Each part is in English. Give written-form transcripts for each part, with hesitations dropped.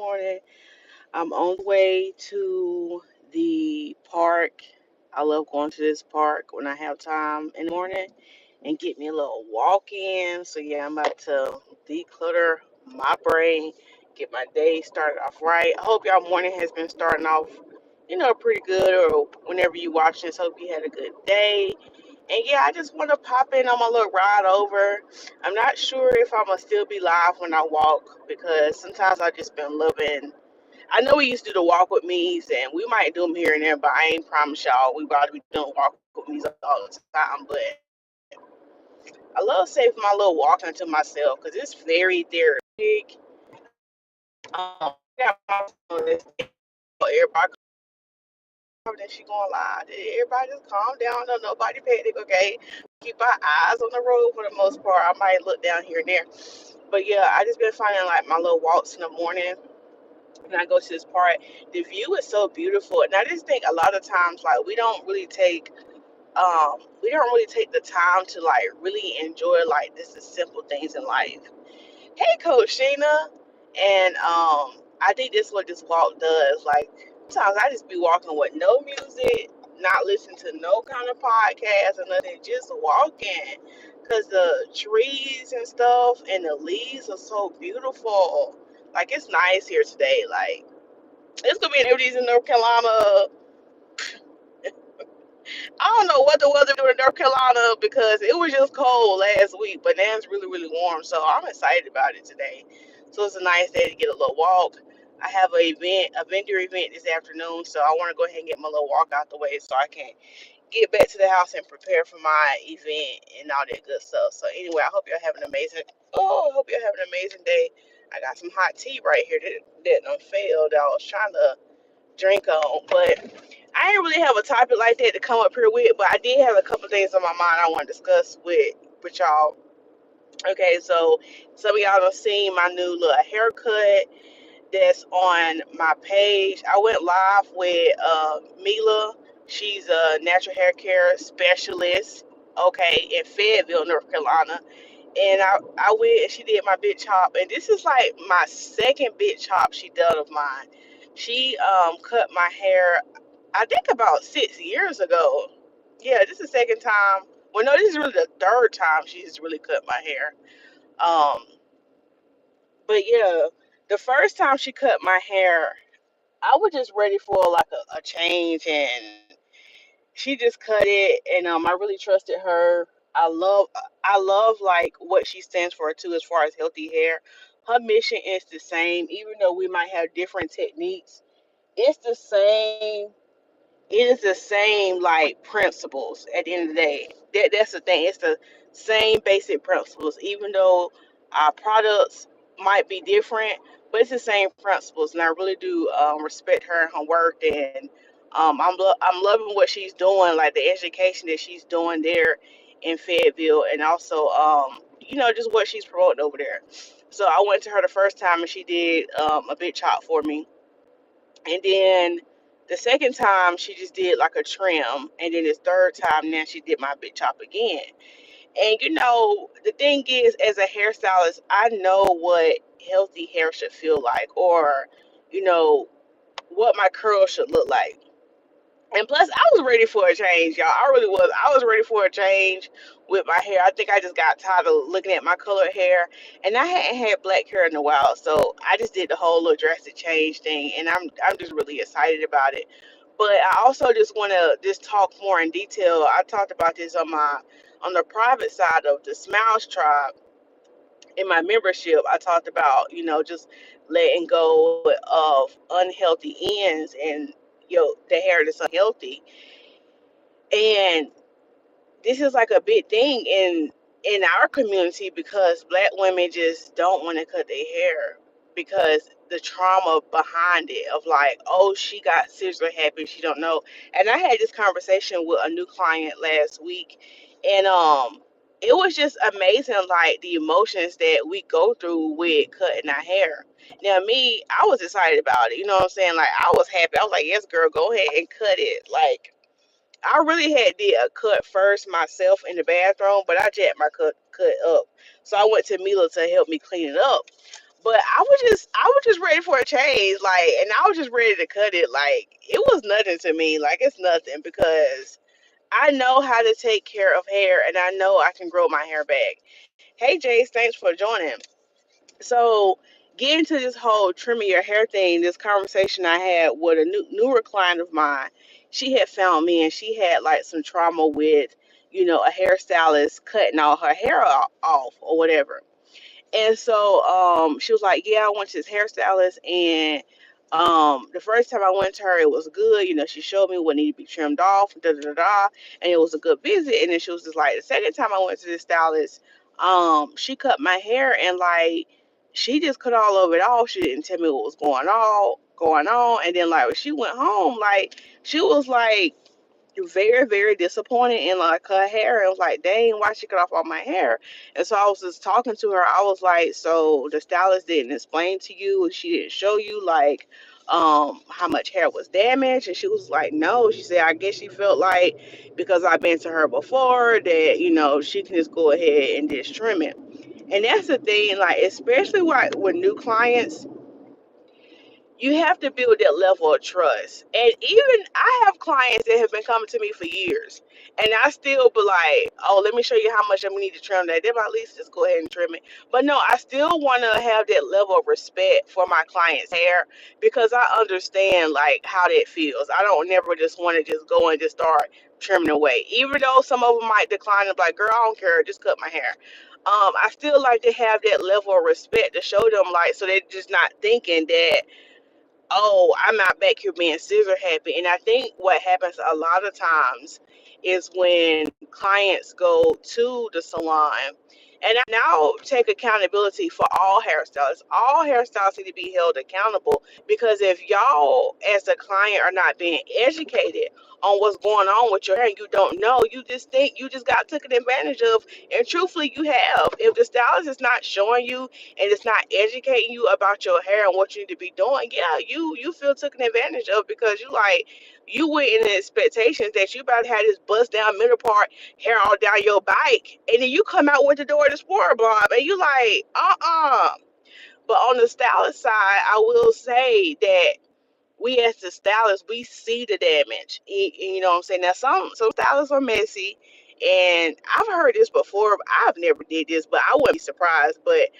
morning. I'm on the way to the park. I love going to this park when I have time in the morning and get me a little walk in. So, yeah, I'm about to declutter my brain, get my day started off right. I hope y'all morning has been starting off, pretty good, or whenever you watch this. Hope you had a good day. And yeah, I just want to pop in on my little ride over. I'm not sure if I'm gonna still be live when I walk because sometimes I just been loving. I know we used to do the walk with me's and we might do them here and there, but I ain't promise y'all we about to be doing walk with me's all the time. But I love saving my little walking to myself because it's very therapeutic. I got my phone this everybody that she going live. Everybody just calm down. Don't nobody panic, okay? Keep our eyes on the road for the most part. I might look down here and there. But yeah, I just been finding like my little walks in the morning when I go to this park. The view is so beautiful. And I just think a lot of times like we don't really take the time to like really enjoy like just the simple things in life. Hey, Coach Sheena. And I think this is what this walk does. Like sometimes I just be walking with no music, not listening to no kind of podcast or nothing, just walking. Cause the trees and stuff and the leaves are so beautiful. Like it's nice here today. Like it's gonna be in everybody's in North Carolina. I don't know what the weather doing in North Carolina because it was just cold last week, but now it's really, really warm. So I'm excited about it today. So it's a nice day to get a little walk. I have a vendor event this afternoon, so I want to go ahead and get my little walk out the way so I can get back to the house and prepare for my event and all that good stuff. So anyway, I hope you're having an amazing. Oh, I hope you're having an amazing day. I got some hot tea right here that done failed. I was trying to drink on, but I didn't really have a topic like that to come up here with, but I did have a couple things on my mind I want to discuss with y'all. Okay, so some of y'all have seen my new little haircut that's on my page. I went live with Mila. She's a natural hair care specialist, okay, in Fayetteville, North Carolina. And I went and she did my big chop. And this is like my second big chop she done of mine. She cut my hair I think about 6 years ago. Yeah, this is the second time. Well, no, this is really the third time she's really cut my hair. Um, but yeah, the first time she cut my hair, I was just ready for like a change, and she just cut it, and I really trusted her. I love, I love like what she stands for too, as far as healthy hair. Her mission is the same, even though we might have different techniques. It's the same. It is the same like principles at the end of the day. That's the thing. It's the same basic principles, even though our products might be different, but it's the same principles. And I really do respect her and her work, and I'm loving what she's doing, like the education that she's doing there in Fayetteville, and also just what she's promoting over there. So I went to her the first time, and she did a big chop for me, and then the second time she just did like a trim. And then this third time now she did my big chop again. And the thing is, as a hairstylist, I know what healthy hair should feel like, or, you know, what my curls should look like. And plus, I was ready for a change, y'all. I really was. I was ready for a change with my hair. I think I just got tired of looking at my colored hair, and I hadn't had black hair in a while, so I just did the whole little drastic change thing, and I'm just really excited about it. But I also just want to just talk more in detail. I talked about this on the private side of the Smiles Tribe in my membership. I talked about just letting go of unhealthy ends and the hair that's unhealthy. And this is like a big thing in our community because black women just don't want to cut their hair because the trauma behind it of like, oh, she got scissor happy, she don't know. And I had this conversation with a new client last week, and it was just amazing, like the emotions that we go through with cutting our hair. Now me, I was excited about it, you know what I'm saying? Like I was happy. I was like, yes girl, go ahead and cut it. Like I really had did a cut first myself in the bathroom, but I jacked my cut up. So I went to Mila to help me clean it up. But I was just ready for a change, like, and I was just ready to cut it. Like, it was nothing to me. Like, it's nothing because I know how to take care of hair, and I know I can grow my hair back. Hey, Jace, thanks for joining. So, getting to this whole trimming your hair thing, this conversation I had with a newer client of mine, she had found me and she had like some trauma with, a hairstylist cutting all her hair off or whatever. And so she was like, yeah, I went to this hairstylist, and the first time I went to her, it was good. She showed me what needed to be trimmed off, da da da da, and it was a good visit. And then she was just like, the second time I went to this stylist, she cut my hair, and like she just cut all of it off. She didn't tell me what was going on. And then like when she went home, like she was like very, very disappointed in like her hair, and was like, dang, why she cut off all my hair? And so I was just talking to her. I was like, so the stylist didn't explain to you, and she didn't show you like how much hair was damaged? And she was like, no. She said, I guess she felt like because I've been to her before that, she can just go ahead and just trim it. And that's the thing, like especially with new clients, you have to build that level of trust. And even I have clients that have been coming to me for years, and I still be like, oh, let me show you how much I'm gonna need to trim that. They might at least just go ahead and trim it. But no, I still want to have that level of respect for my clients' hair, because I understand like how that feels. I don't never just want to just go and just start trimming away, even though some of them might decline and be like, girl, I don't care, just cut my hair. I still like to have that level of respect to show them, like, so they're just not thinking that, oh, I'm not back here being scissor happy. And I think what happens a lot of times is when clients go to the salon, and I now take accountability for all hairstylists. All hairstylists need to be held accountable, because if y'all as a client are not being educated on what's going on with your hair, and you don't know, you just think you just got taken advantage of. And truthfully, you have. If the stylist is not showing you and it's not educating you about your hair and what you need to be doing, yeah, you feel taken advantage of, because you went in the expectations that you about to have this bust down middle part hair all down your bike, and then you come out with the door to sport blob, and you like, But on the stylist side, I will say that we as the stylists, we see the damage. You know what I'm saying? Now some stylists are messy, and I've heard this before. I've never did this, but I wouldn't be surprised. But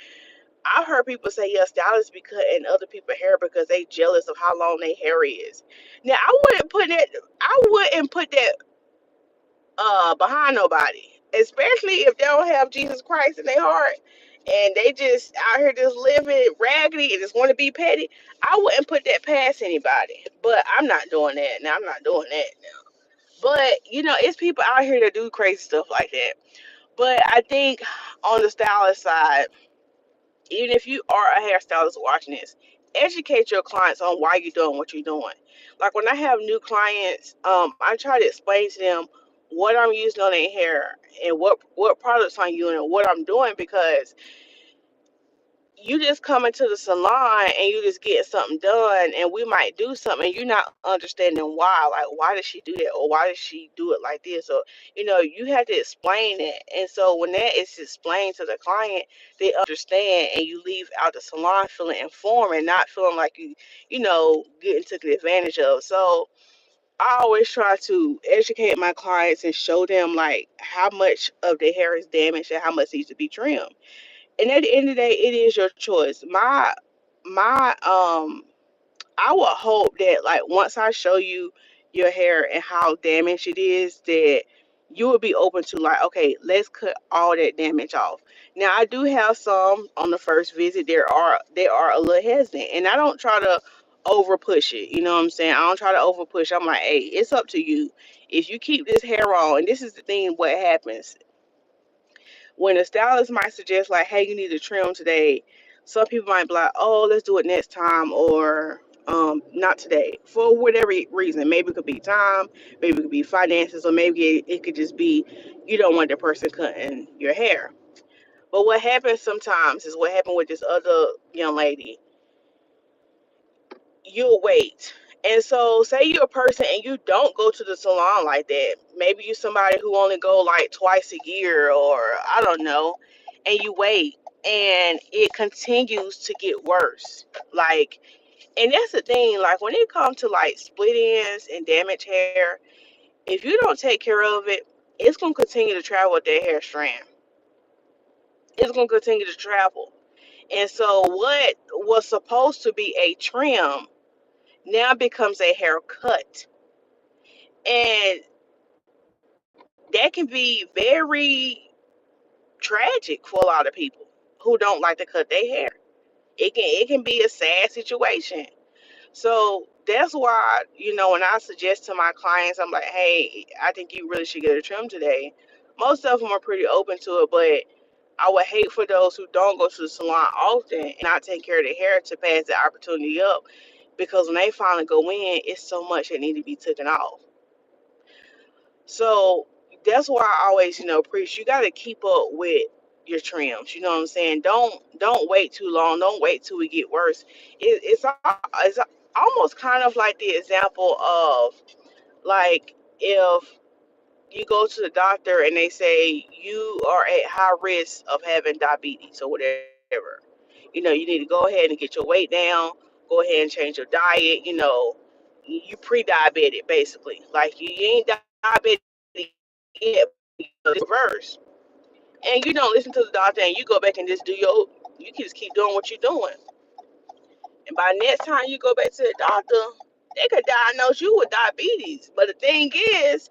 I've heard people say, yeah, stylists be cutting other people's hair because they jealous of how long their hair is. Now I wouldn't put that behind nobody, especially if they don't have Jesus Christ in their heart and they just out here just living raggedy and just want to be petty. I wouldn't put that past anybody. But I'm not doing that. Now I'm not doing that now. But it's people out here that do crazy stuff like that. But I think on the stylist side, even if you are a hairstylist watching this, educate your clients on why you're doing what you're doing. Like when I have new clients, I try to explain to them what I'm using on their hair and what products I'm using and what I'm doing, because you just come into the salon and you just get something done, and we might do something and you're not understanding why. Like, why did she do that, or why did she do it like this? Or you have to explain it. And so when that is explained to the client, they understand, and you leave out the salon feeling informed and not feeling like getting taken advantage of. So I always try to educate my clients and show them like how much of their hair is damaged and how much needs to be trimmed. And at the end of the day, it is your choice. My I would hope that like once I show you your hair and how damaged it is, that you would be open to like, okay, let's cut all that damage off. Now I do have some on the first visit. They are a little hesitant, and I don't try to over push it. You know what I'm saying? I don't try to over push. I'm like, hey, it's up to you. If you keep this hair on, and this is the thing, what happens when a stylist might suggest like, hey, you need to trim today, some people might be like, oh, let's do it next time, or not today, for whatever reason. Maybe it could be time, maybe it could be finances, or maybe it could just be you don't want the person cutting your hair. But what happens sometimes is what happened with this other young lady. You'll wait. And so say you're a person and you don't go to the salon like that. Maybe you're somebody who only go like twice a year, or I don't know, and you wait. and it continues to get worse. Like, and that's the thing, like when it comes to like split ends and damaged hair, if you don't take care of it, it's gonna continue to travel with that hair strand. It's gonna continue to travel. And so what was supposed to be a trim now becomes a haircut. And that can be very tragic for a lot of people who don't like to cut their hair. It can be a sad situation. So that's why, when I suggest to my clients, I'm like, hey, I think you really should get a trim today. Most of them are pretty open to it, but I would hate for those who don't go to the salon often and not take care of their hair to pass the opportunity up, because when they finally go in, it's so much that need to be taken off. So that's why I always, preach. You got to keep up with your trims. You know what I'm saying? Don't wait too long. Don't wait till we get worse. It's almost kind of like the example of, like, if you go to the doctor and they say you are at high risk of having diabetes or whatever. You need to go ahead and get your weight down. Go ahead and change your diet. You pre-diabetic basically. Like you ain't diabetic yet, it's reverse. And you don't listen to the doctor and you go back and just you can just keep doing what you're doing. And by next time you go back to the doctor, they could diagnose you with diabetes. But the thing is,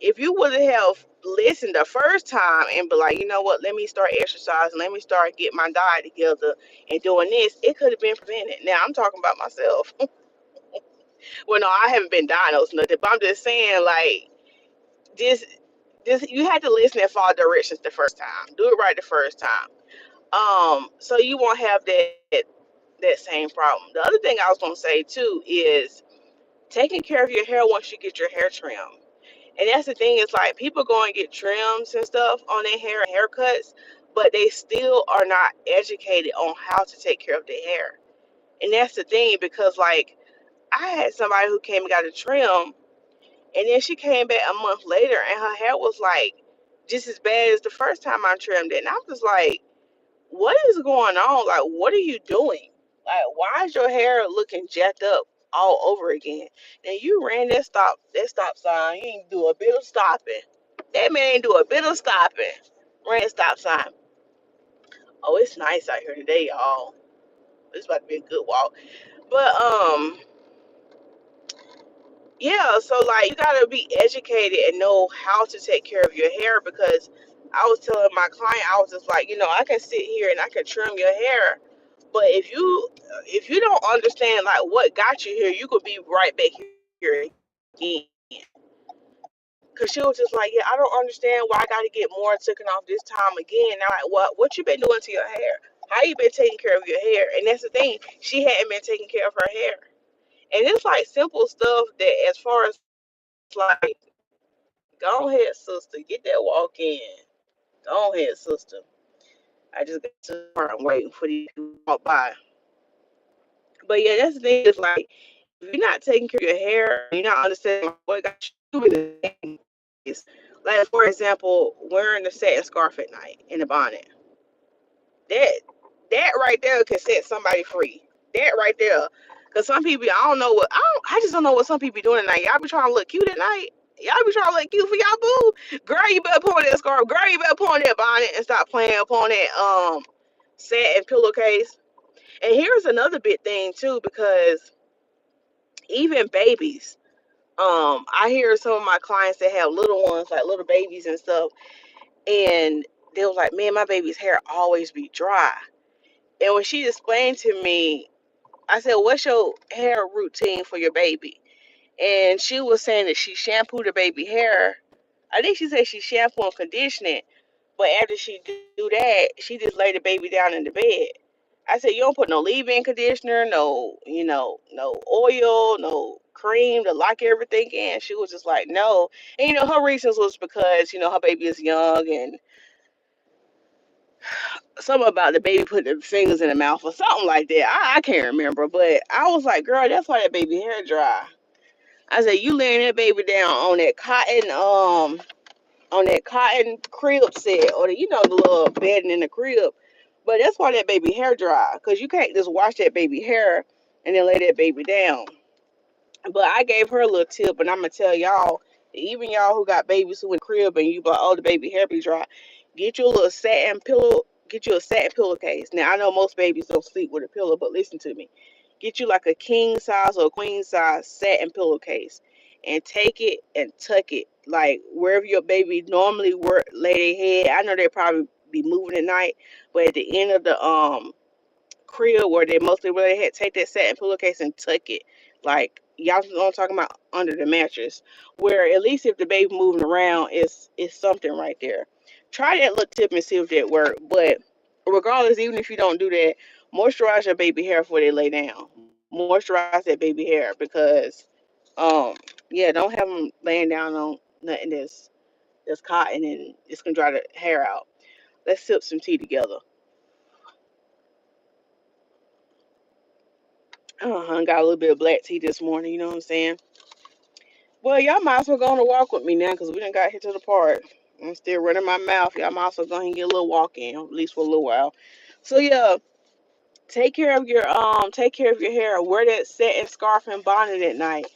if you would have listened the first time and be like, you know what, let me start exercising, let me start getting my diet together and doing this, it could have been prevented. Now I'm talking about myself. Well, no, I haven't been diagnosed nothing, but I'm just saying, like, this you had to listen and follow directions the first time. Do it right the first time. So you won't have that same problem. The other thing I was gonna say too is taking care of your hair once you get your hair trimmed. And that's the thing, is like people go and get trims and stuff on their hair and haircuts, but they still are not educated on how to take care of their hair. And that's the thing, because like I had somebody who came and got a trim, and then she came back a month later and her hair was like just as bad as the first time I trimmed it. And I was like, what is going on? Like, what are you doing? Like, why is your hair looking jacked up all over again? And you ran that stop sign. You ain't do a bit of stopping. That man ain't do a bit of stopping. Ran a stop sign. Oh, it's nice out here today, y'all. It's about to be a good walk. But yeah, so like you gotta be educated and know how to take care of your hair, because I was telling my client, I was just like, I can sit here and I can trim your hair, but if you don't understand like what got you here, you could be right back here again. Cause she was just like, yeah, I don't understand why I got to get more taken off this time again. And I'm like, what you been doing to your hair? How you been taking care of your hair? And that's the thing, she hadn't been taking care of her hair. And it's like simple stuff that, as far as like, go ahead, sister, get that walk in. Go ahead, sister. I just got to the part, I'm waiting for these people to walk by. But yeah, that's the thing, is like, if you're not taking care of your hair, you're not understanding what got you in the things. Like, for example, wearing the satin scarf at night in the bonnet. That that right there can set somebody free. That right there. Cause some people, I just don't know what some people be doing at night. Y'all be trying to look cute at night. Y'all be trying to look cute for y'all boo. Girl, you better put on that scarf. Girl, you better put on that bonnet and stop playing upon that satin pillowcase. And here's another big thing too, because even babies, I hear some of my clients that have little ones, like little babies and stuff, and they was like, man, my baby's hair always be dry. And when she explained to me, I said, what's your hair routine for your baby? And she was saying that she shampooed the baby hair. I think she said she shampoo and condition it, but after she do that, she just lay the baby down in the bed. I said, you don't put no leave-in conditioner, no, no oil, no cream to lock everything in. She was just like, no. And her reasons was because, her baby is young, and something about the baby putting the fingers in the mouth or something like that. I can't remember, but I was like, girl, that's why that baby hair dry. I said, you laying that baby down on that cotton crib set, or the little bedding in the crib. But that's why that baby hair dry, because you can't just wash that baby hair and then lay that baby down. But I gave her a little tip, and I'm gonna tell y'all, even y'all who got babies who in the crib and you be like, oh, the baby hair be dry, get you a little satin pillow, get you a satin pillowcase. Now I know most babies don't sleep with a pillow, but listen to me. Get you like a king size or a queen size satin pillowcase and take it and tuck it like wherever your baby normally lay their head. I know they probably be moving at night, but at the end of the crib where they mostly where they had take that satin pillowcase and tuck it like y'all know what I'm talking about, under the mattress, where at least if the baby moving around is something right there. Try that little tip and see if that work. But regardless, even if you don't do that, moisturize your baby hair before they lay down. Moisturize that baby hair, because um yeah, don't have them laying down on nothing that's cotton and it's gonna dry the hair out. Let's sip some tea together. Got a little bit of black tea this morning, you know what I'm saying? Well, y'all might as well go on a walk with me now because we done got here to the park. I'm still running my mouth. Y'all might as well go ahead and get a little walk in, at least for a little while. So yeah, take care of your hair. Wear that satin scarf and bonnet at night.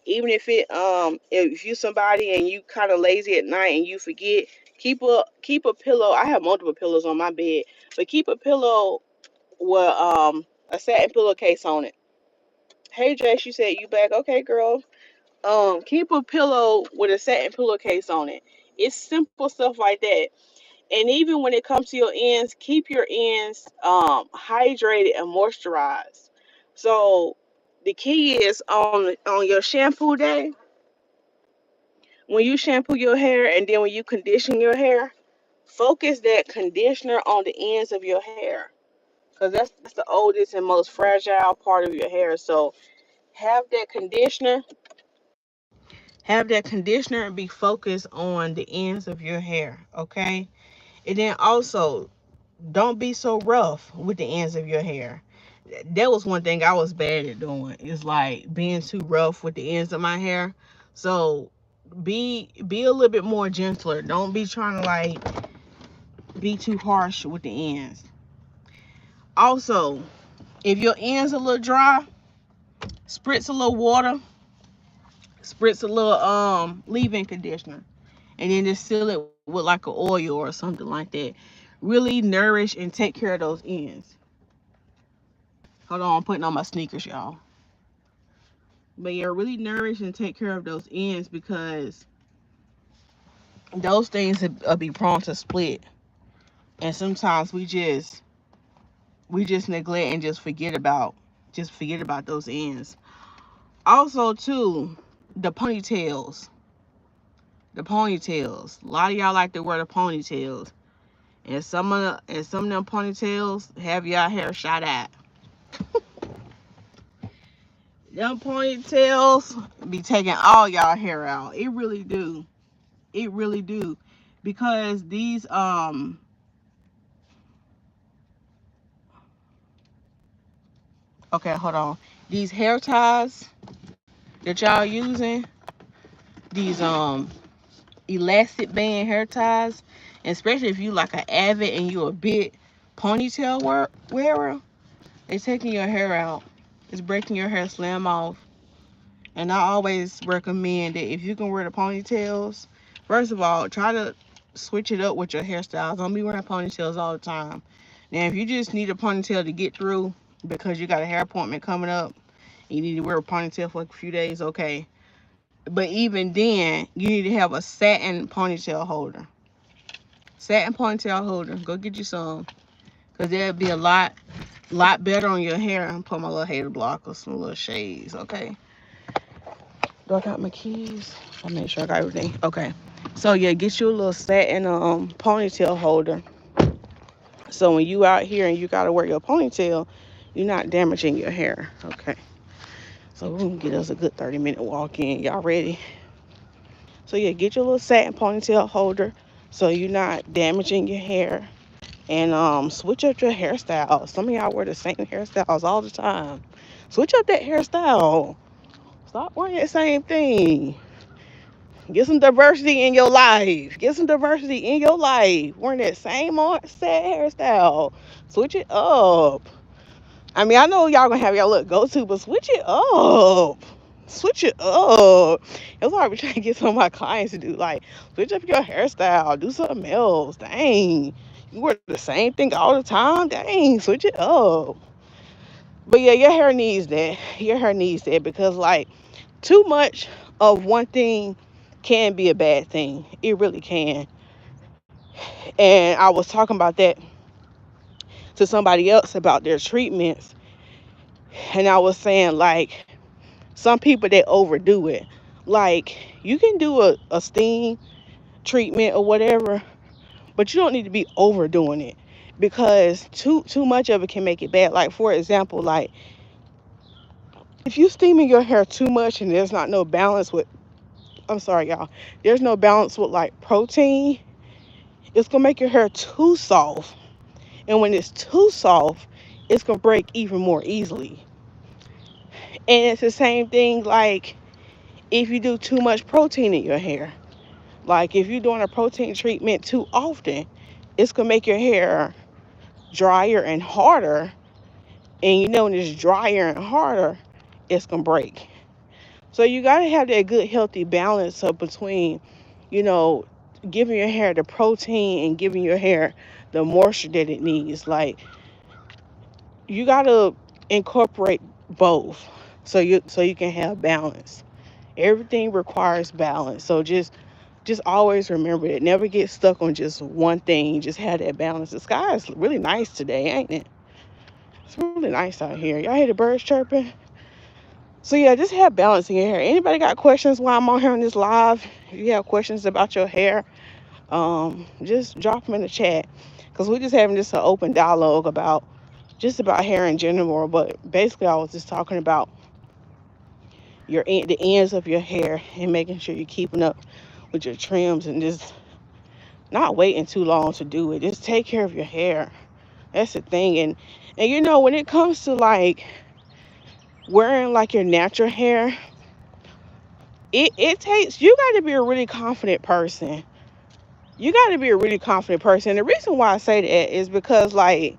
Even if you somebody and you kind of lazy at night and you forget, keep a pillow. I have multiple pillows on my bed, but keep a pillow with a satin pillowcase on it. Hey Jess, you said you back? Okay, girl. Keep a pillow with a satin pillowcase on it. It's simple stuff like that. And even when it comes to your ends, keep your ends hydrated and moisturized. So the key is on your shampoo day, when you shampoo your hair and then when you condition your hair, focus that conditioner on the ends of your hair, because that's the oldest and most fragile part of your hair. So have that conditioner have that conditioner and be focused on the ends of your hair, okay? And then also, don't be so rough with the ends of your hair. That was one thing I was bad at doing, is like being too rough with the ends of my hair. So be a little bit more gentler. Don't be trying to like be too harsh with the ends. Also, if your ends a little dry, spritz a little water, spritz a little leave-in conditioner, and then just seal it with like an oil or something like that. Really nourish and take care of those ends. Hold on, I'm putting on my sneakers, y'all. But yeah, really nourish and take care of those ends, because those things will be prone to split. And sometimes we just neglect and just forget about those ends. Also too, the ponytails. The ponytails. A lot of y'all like to wear the ponytails. And some of them ponytails have y'all hair shot at. Them ponytails be taking all y'all hair out. It really do. It really do. Because these okay, hold on. These hair ties that y'all using, these elastic band hair ties, especially if you like an avid and you a big ponytail wearer, it's taking your hair out. It's breaking your hair slam off. And I always recommend that if you can wear the ponytails, first of all, try to switch it up with your hairstyles. Don't be wearing ponytails all the time. Now, if you just need a ponytail to get through because you got a hair appointment coming up, you need to wear a ponytail for like a few days, okay. But even then, you need to have a satin ponytail holder. Satin ponytail holder. Go get you some. Because that'll be a lot better on your hair. I'm put my little hair blocker, some little shades, okay. Do I got my keys? I'll make sure I got everything. Okay. So yeah, get you a little satin ponytail holder. So when you out here and you gotta wear your ponytail, you're not damaging your hair. Okay. So we're gonna get us a good 30-minute walk in. Y'all ready? So yeah, get your little satin ponytail holder so you're not damaging your hair. And switch up your hairstyle. Some of y'all wear the same hairstyles all the time. Switch up that hairstyle. Stop wearing that same thing. Get some diversity in your life. Get some diversity in your life. Wearing that same old set hairstyle. Switch it up. I mean, I know y'all gonna have y'all look go to, but switch it up. Switch it up. That's what I be trying to get some of my clients to do. Like, switch up your hairstyle. Do something else. Dang. You wear the same thing all the time. Dang. Switch it up. But yeah, your hair needs that. Your hair needs that because, like, too much of one thing can be a bad thing. It really can. And I was talking about that to somebody else about their treatments. And I was saying, like, some people that overdo it. Like, you can do a steam treatment or whatever, but you don't need to be overdoing it because too much of it can make it bad. Like, for example, like, if you steaming your hair too much and there's not no balance with, I'm sorry, y'all, there's no balance with like protein, it's gonna make your hair too soft. And when it's too soft, it's gonna break even more easily. And it's the same thing like if you do too much protein in your hair. Like if you're doing a protein treatment too often, it's gonna make your hair drier and harder. And you know when it's drier and harder, it's gonna break. So you gotta have that good healthy balance of between, you know, giving your hair the protein and giving your hair the moisture that it needs. Like you gotta incorporate both so you can have balance. Everything requires balance. So just always remember it. Never get stuck on just one thing. Just have that balance. The sky is really nice today, ain't it? It's really nice out here. Y'all hear the birds chirping? So yeah, just have balance in your hair. Anybody got questions while I'm on here on this live? If you have questions about your hair, just drop them in the chat. Cause we're just having just an open dialogue about just about hair in general. But basically, I was just talking about the ends of your hair and making sure you're keeping up with your trims and just not waiting too long to do it. Just take care of your hair. That's the thing. And you know when it comes to like wearing like your natural hair, it takes you got to be a really confident person. You got to be a really confident person. The reason why I say that is because like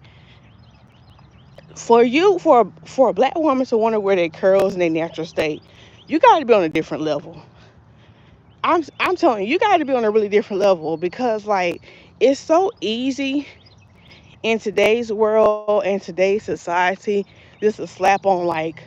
for a black woman to want to wear their curls in their natural state, you got to be on a different level. I'm telling you, you got to be on a really different level because like it's so easy in today's world and today's society just to slap on like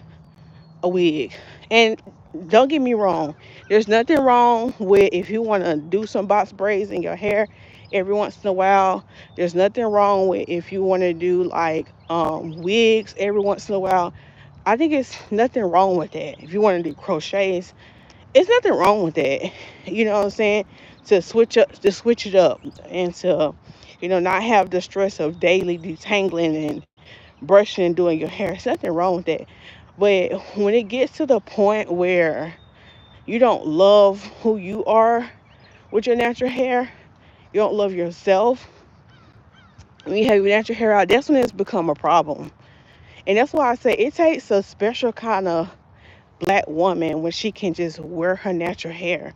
a wig. And don't get me wrong, there's nothing wrong with if you want to do some box braids in your hair every once in a while. There's nothing wrong with if you want to do like wigs every once in a while. I think it's nothing wrong with that. If you want to do crochets, it's nothing wrong with that. You know what I'm saying? To switch it up and to, not have the stress of daily detangling and brushing and doing your hair. There's nothing wrong with that. But when it gets to the point where you don't love who you are with your natural hair, you don't love yourself, when you have your natural hair out, that's when it's become a problem. And that's why I say it takes a special kind of black woman when she can just wear her natural hair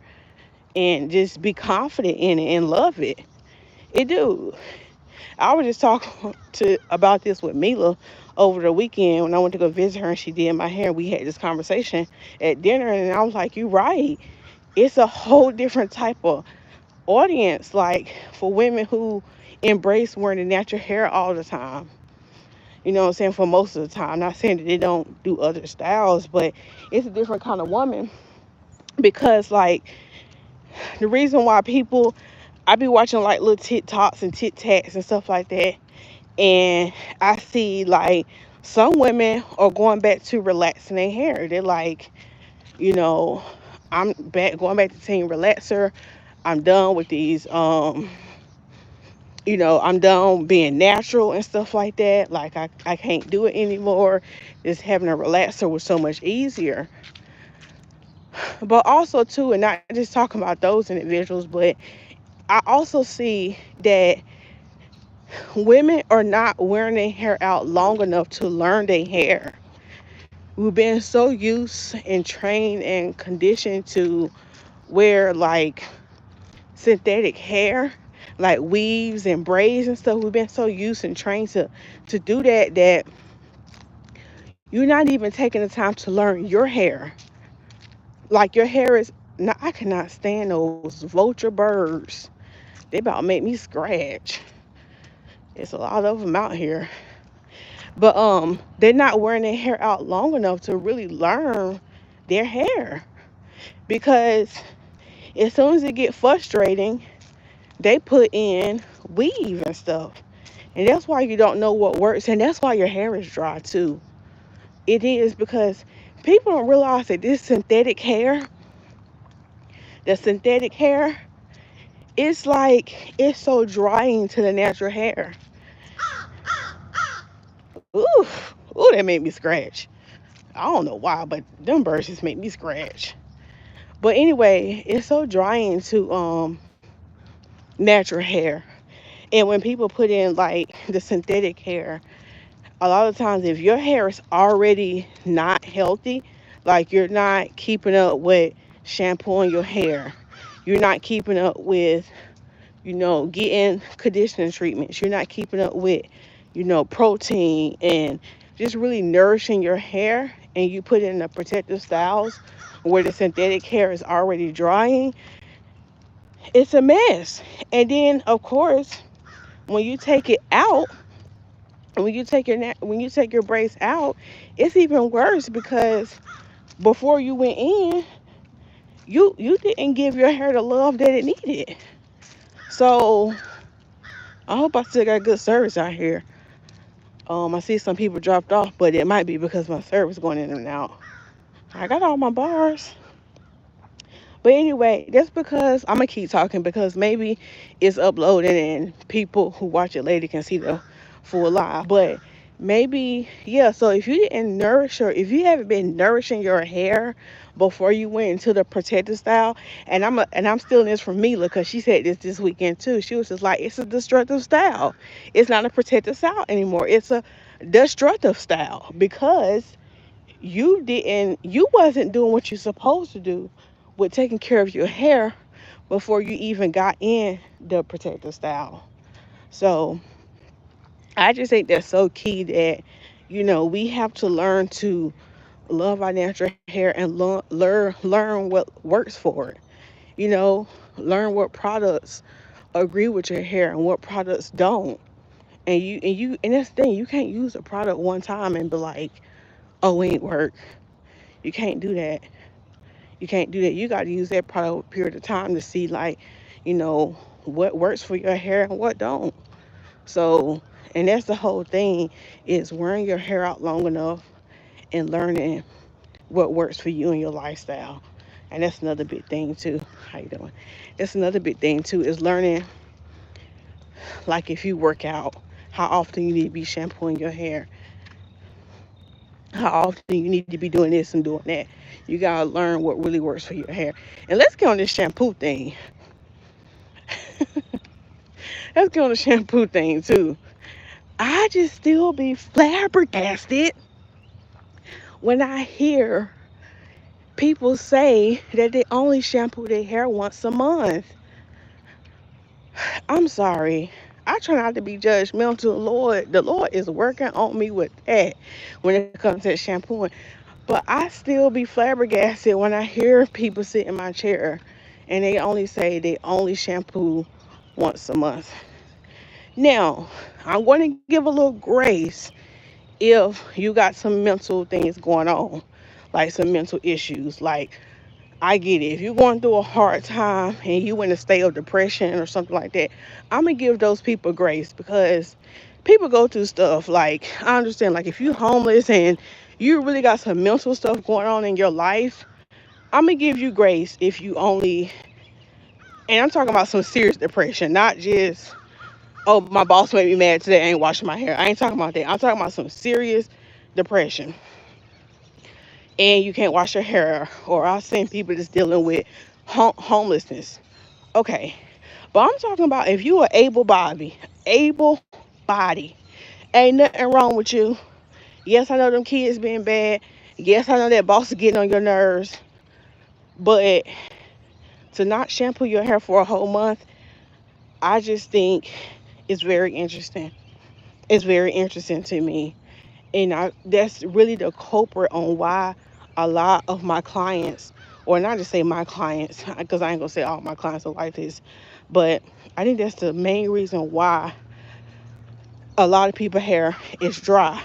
and just be confident in it and love it. It do. I was just talking to about this with Mila over the weekend when I went to go visit her and she did my hair. We had this conversation at dinner and I was like, "You right. It's a whole different type of audience, like for women who embrace wearing the natural hair all the time. You know what I'm saying? For most of the time. Not saying that they don't do other styles, but it's a different kind of woman because like the reason why people I be watching like little TikToks and Tic Tacs and stuff like that, and I see like some women are going back to relaxing their hair. They're like, you know, I'm back going back to team relaxer. I'm done with these I'm done being natural and stuff like that. Like I can't do it anymore. Just having a relaxer was so much easier. But also too, and not just talking about those individuals, but I also see that women are not wearing their hair out long enough to learn their hair. We've been so used and trained and conditioned to wear like synthetic hair, like weaves and braids and stuff. We've been so used and trained to do that that you're not even taking the time to learn your hair. Like your hair is now I cannot stand those vulture birds. They about make me scratch. It's a lot of them out here. But they're not wearing their hair out long enough to really learn their hair. Because as soon as it get frustrating, they put in weave and stuff. And that's why you don't know what works. And that's why your hair is dry too. It is because people don't realize that this synthetic hair, it's like it's so drying to the natural hair. Ooh, ooh, that made me scratch. I don't know why, but them birds just make me scratch. But anyway, it's so drying to natural hair. And when people put in like the synthetic hair, a lot of times if your hair is already not healthy, like you're not keeping up with shampooing your hair, you're not keeping up with, getting conditioning treatments, you're not keeping up with, protein and just really nourishing your hair, and you put in the protective styles where the synthetic hair is already drying, it's a mess. And then of course, when you take it out, when you take your braids out, it's even worse because before you went in, you didn't give your hair the love that it needed. So I hope I still got good service out here. I see some people dropped off, but it might be because my service going in and out. I got all my bars. But anyway, that's because I'm gonna keep talking because maybe it's uploading and people who watch it later can see the full live. But maybe, yeah. So if you haven't been nourishing your hair before you went into the protective style, and I'm stealing this from Mila because she said this weekend too. She was just like, it's a destructive style. It's not a protective style anymore. It's a destructive style because you wasn't doing what you're supposed to do with taking care of your hair before you even got in the protective style. So I just think that's so key that we have to learn to love our natural hair and learn what works for it. you know Learn what products agree with your hair and what products don't. And that's the thing, you can't use a product one time and be like, oh, it ain't work. You can't do that. You can't do that. You got to use that product over a period of time to see, like, you know, what works for your hair and what don't. So, and that's the whole thing, is wearing your hair out long enough and learning what works for you and your lifestyle. And that's another big thing too. How you doing? That's another big thing too, is learning, like if you work out, how often you need to be shampooing your hair, how often you need to be doing this and doing that. You gotta learn what really works for your hair. And let's get on this shampoo thing. Let's get on the shampoo thing too. I just still be flabbergasted when I hear people say that they only shampoo their hair once a month. I'm sorry. I try not to be judgmental. The Lord is working on me with that when it comes to shampooing. But I still be flabbergasted when I hear people sit in my chair and they only say they only shampoo once a month. Now, I'm going to give a little grace if you got some mental things going on, like some mental issues. Like, I get it. If you're going through a hard time and you in a state of depression or something like that, I'm going to give those people grace because people go through stuff. Like, I understand, like, if you're homeless and you really got some mental stuff going on in your life, I'm going to give you grace if you only, and I'm talking about some serious depression, not just, oh, my boss made me mad today, I ain't washing my hair. I ain't talking about that. I'm talking about some serious depression and you can't wash your hair. Or I've seen people just dealing with homelessness. Okay. But I'm talking about if you are able body, ain't nothing wrong with you. Yes, I know them kids being bad. Yes, I know that boss is getting on your nerves. But to not shampoo your hair for a whole month, I just think it's very interesting. It's very interesting to me. And that's really the culprit on why a lot of my clients, or not just say my clients, because I ain't gonna say all my clients are like this, but I think that's the main reason why a lot of people's hair is dry.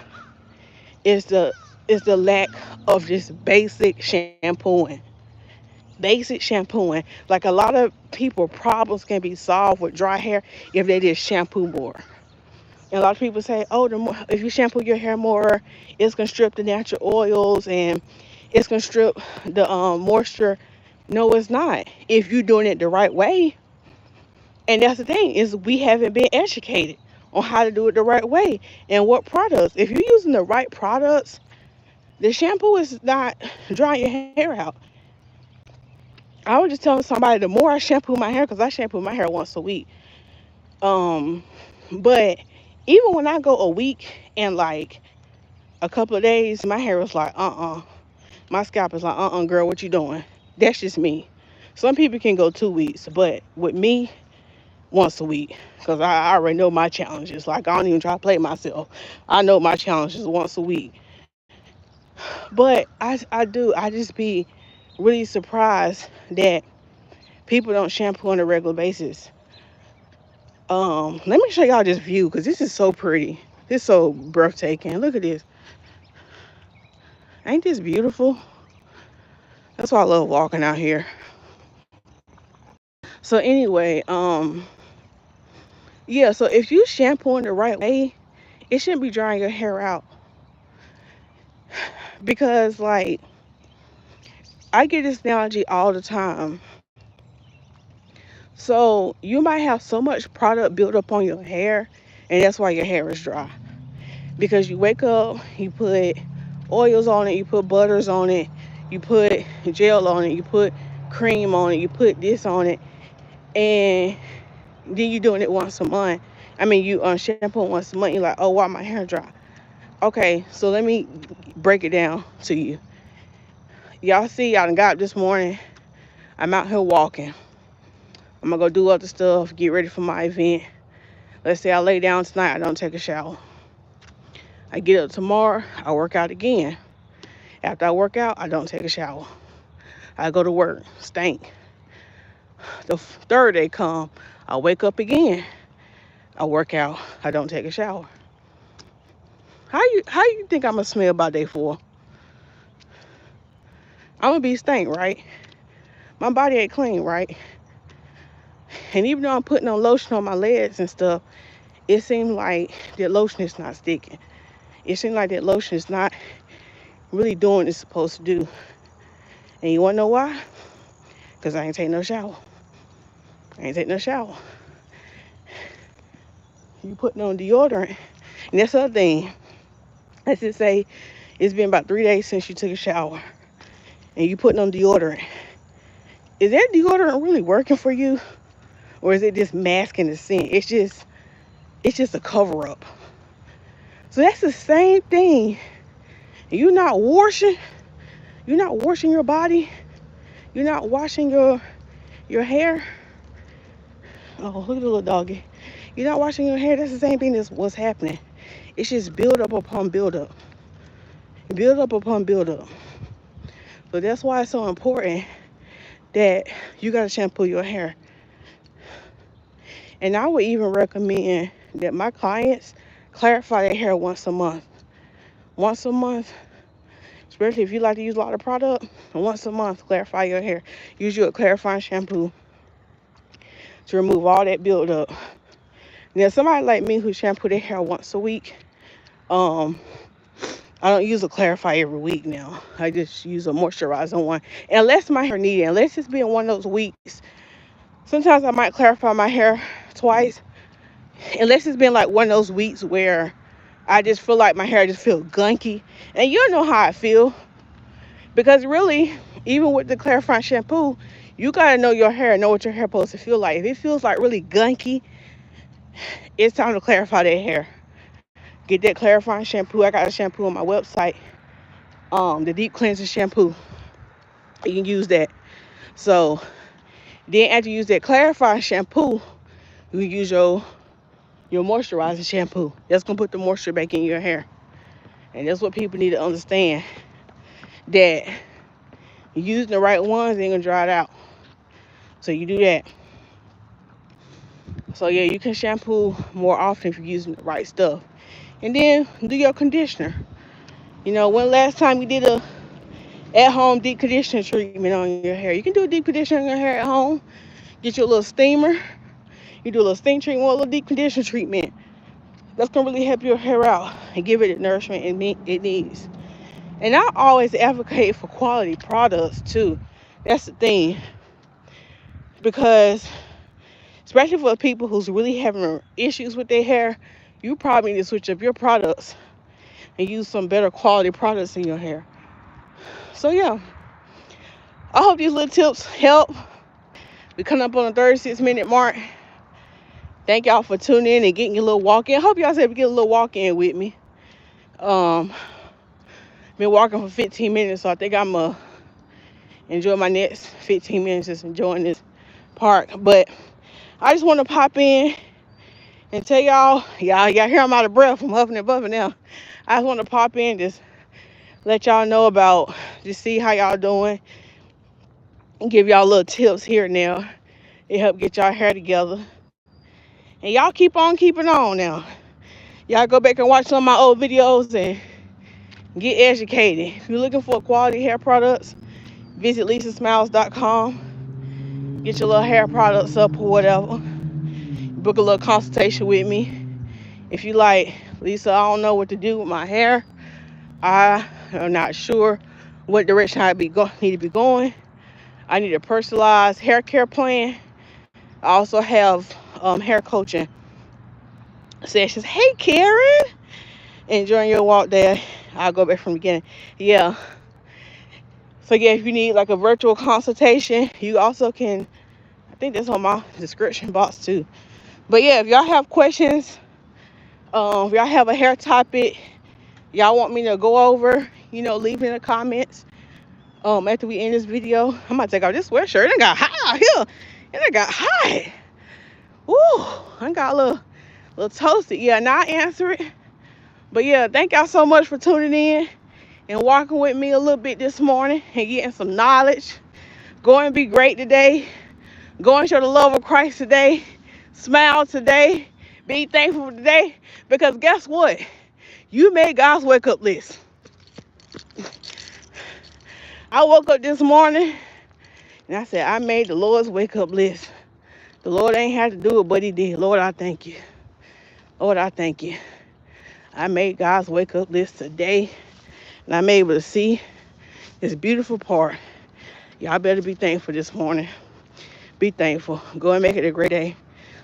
Is the lack of just basic shampooing. Basic shampooing. Like a lot of people problems can be solved with dry hair if they just shampoo more. And a lot of people say, oh, the more, if you shampoo your hair more, it's gonna strip the natural oils and it's gonna strip the moisture. No, it's not. If you're doing it the right way, and that's the thing is we haven't been educated on how to do it the right way and what products. If you're using the right products, the shampoo is not drying your hair out. I was just telling somebody the more I shampoo my hair, because I shampoo my hair once a week. Um, but even when I go a week and like a couple of days, my hair was like, My scalp is like, girl, what you doing? That's just me. Some people can go 2 weeks, but with me, once a week. Because I already know my challenges. Like, I don't even try to play myself. I know my challenges once a week. But I do. I just be really surprised that people don't shampoo on a regular basis. Let me show y'all this view because this is so pretty. This is so breathtaking. Look at this. Ain't this beautiful? That's why I love walking out here. So anyway, yeah, so if you shampoo in the right way, it shouldn't be drying your hair out. Because like I get this analogy all the time. So you might have so much product built up on your hair, and that's why your hair is dry. Because you wake up, you put oils on it, you put butters on it, you put gel on it, you put cream on it, you put this on it, and then you're doing it once a month. I mean, you shampoo once a month. You're like, oh, why my hair dry? Okay, so let me break it down to you. Y'all see, I done got up this morning. I'm out here walking. I'm gonna go do other stuff, get ready for my event. Let's say I lay down tonight, I don't take a shower. I get up tomorrow, I work out again. After I work out, I don't take a shower. I go to work, stink. The third day come, I wake up again. I work out, I don't take a shower. How you think I'm gonna smell by day 4? I'm gonna be stink, right? My body ain't clean, right? And even though I'm putting on lotion on my legs and stuff, it seems like that lotion is not sticking. It seems like that lotion is not really doing what it's supposed to do. And you wanna know why? Because I ain't taking no shower. I ain't taking no shower. You putting on deodorant. And that's the other thing. Let's just say it's been about 3 days since you took a shower. And you putting on deodorant. Is that deodorant really working for you? Or is it just masking the scent? It's just a cover up. So that's the same thing. You're not washing your body, you're not washing your hair. Oh, look at the little doggy. You're not washing your hair. That's the same thing that's what's happening. It's just build up upon build up. Build up upon build up. So that's why it's so important that you gotta shampoo your hair. And I would even recommend that my clients clarify their hair once a month. Once a month, especially if you like to use a lot of product, once a month, clarify your hair. Use your clarifying shampoo to remove all that buildup. Now, somebody like me who shampoo their hair once a week, I don't use a clarify every week now. I just use a moisturizer one. Unless my hair needs it, unless it's been one of those weeks. Sometimes I might clarify my hair twice. Unless it's been like one of those weeks where I just feel like my hair just feels gunky. And you know how I feel. Because really, even with the clarifying shampoo, you gotta know your hair, know what your hair supposed to feel like. If it feels like really gunky, it's time to clarify that hair. Get that clarifying shampoo. I got a shampoo on my website. The deep cleansing shampoo. You can use that. So Then after you use that clarifying shampoo, you use your moisturizing shampoo. That's gonna put the moisture back in your hair. And that's what people need to understand. That using the right ones ain't gonna dry it out. So you do that. So yeah, you can shampoo more often if you're using the right stuff. And then do your conditioner. You know, when last time you did a at-home deep conditioning treatment on your hair? You can do a deep conditioner on your hair at home. Get you a little steamer. You do a little steam treatment, a little deep conditioner treatment. That's gonna really help your hair out and give it the nourishment it needs. And I always advocate for quality products too. That's the thing. Because especially for people who's really having issues with their hair, you probably need to switch up your products and use some better quality products in your hair. So yeah, I hope these little tips help. We come up on the 36-minute mark. Thank y'all for tuning in and getting your little walk in. I hope y'all said get a little walk in with me. Been walking for 15 minutes, so I think I'm enjoy my next 15 minutes just enjoying this park. But I just want to pop in and tell y'all hear I'm out of breath from huffing and buffing now. I just want to pop in, just let y'all know about, just see how y'all doing, and give y'all little tips here and there. It help get y'all hair together. And y'all keep on keeping on now. Y'all go back and watch some of my old videos and get educated. If you're looking for quality hair products, visit lisasmilez.com. Get your little hair products up or whatever. Book a little consultation with me. If you like, Lisa, I don't know what to do with my hair. I am not sure what direction I need to be going. I need a personalized hair care plan. I also have hair coaching sessions. Hey, Karen. Enjoying your walk there. I'll go back from the beginning. Yeah. So yeah, if you need like a virtual consultation, you also can, I think that's on my description box too. But yeah, if y'all have questions, if y'all have a hair topic y'all want me to go over, leave it in the comments. After we end this video, I'm gonna take off this sweatshirt. It got hot out here. It got hot. Woo! I got a little toasted. Yeah, now I answer it. But yeah, thank y'all so much for tuning in and walking with me a little bit this morning and getting some knowledge. Go and be great today. Go and show the love of Christ today. Smile today. Be thankful today. Because guess what? You made God's wake up list. I woke up this morning and I said, I made the Lord's wake up list. The Lord ain't had to do it, but he did. Lord, I thank you. Lord, I thank you. I made God's wake up list today, and I'm able to see this beautiful part. Y'all better be thankful this morning. Be thankful. Go and make it a great day.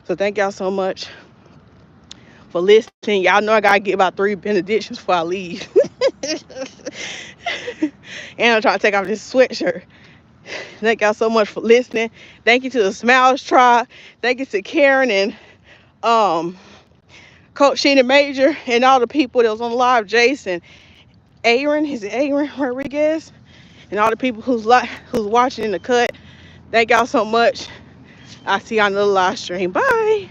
So thank y'all so much for listening. Y'all know I got to get about 3 benedictions before I leave. And I'm trying to take off this sweatshirt. Thank y'all so much for listening. Thank you to the Smilez tribe. Thank you to Karen and Coach Sheena Major and all the people that was on live. Jason, Aaron, is it Aaron Rodriguez? And all the people who's watching in the cut. Thank y'all so much. I'll see y'all on the live stream. Bye.